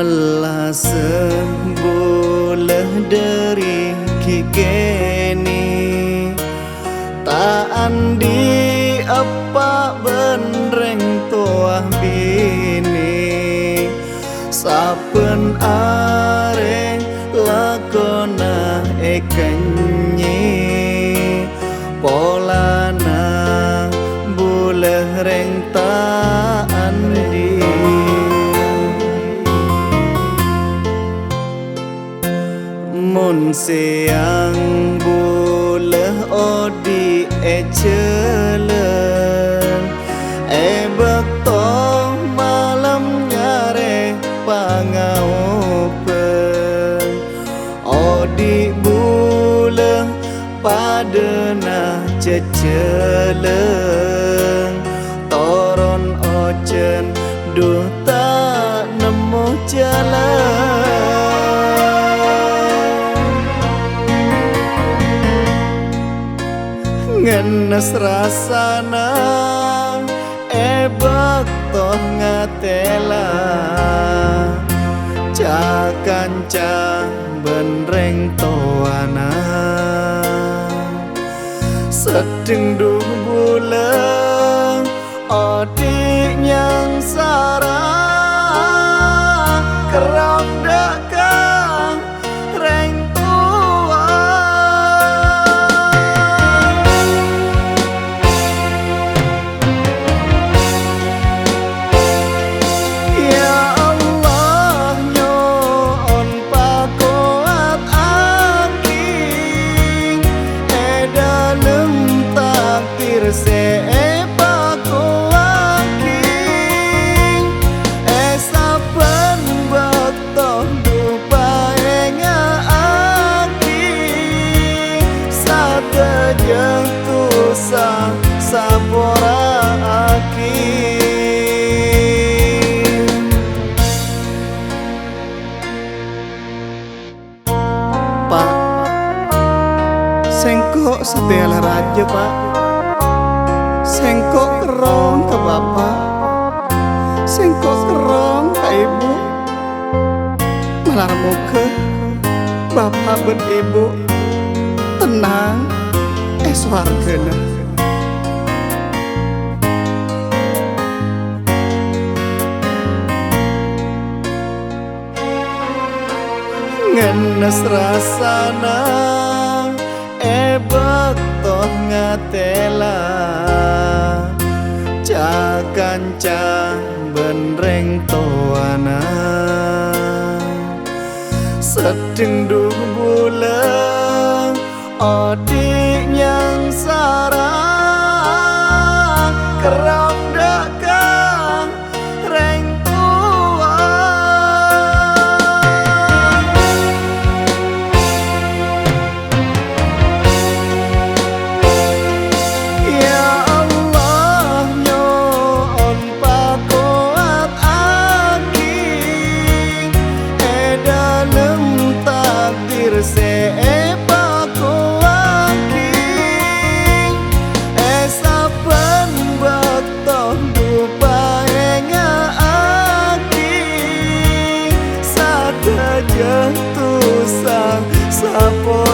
melasen boleh dari kikeni tak andi apa benreng toah bini saben are lakona ekenyi polana boleh reng tak andi mun siang boleh odi ecelen bekto malam nyare pangaupen odi boleh padena ceceleng toron ocen duh tak nemu jalan ngenes rasana bekto ngatela cakanca benreng toana sedeng duh bulan odi nyang sarang kerap dakang reng tua ya Allah nyoon pakoat aki dalem takdir sepaku aki saben bekto dupaenga aki sadaya tusa sapora aki Pak sengkok setela raja Pak sengkok kerong ke bapak sengkok kerong ke ibu malar muka bapak ben ibu tenang wargana ngenes rasana bekto ngatela cakanca benreng toana sedeng duh bulan odi nyang sarang kerap dakang reng tua ya Allah nyoon pakoat aki dalem takdir sepaku aki saben bekto dupaenga aki sadaya tusa sapora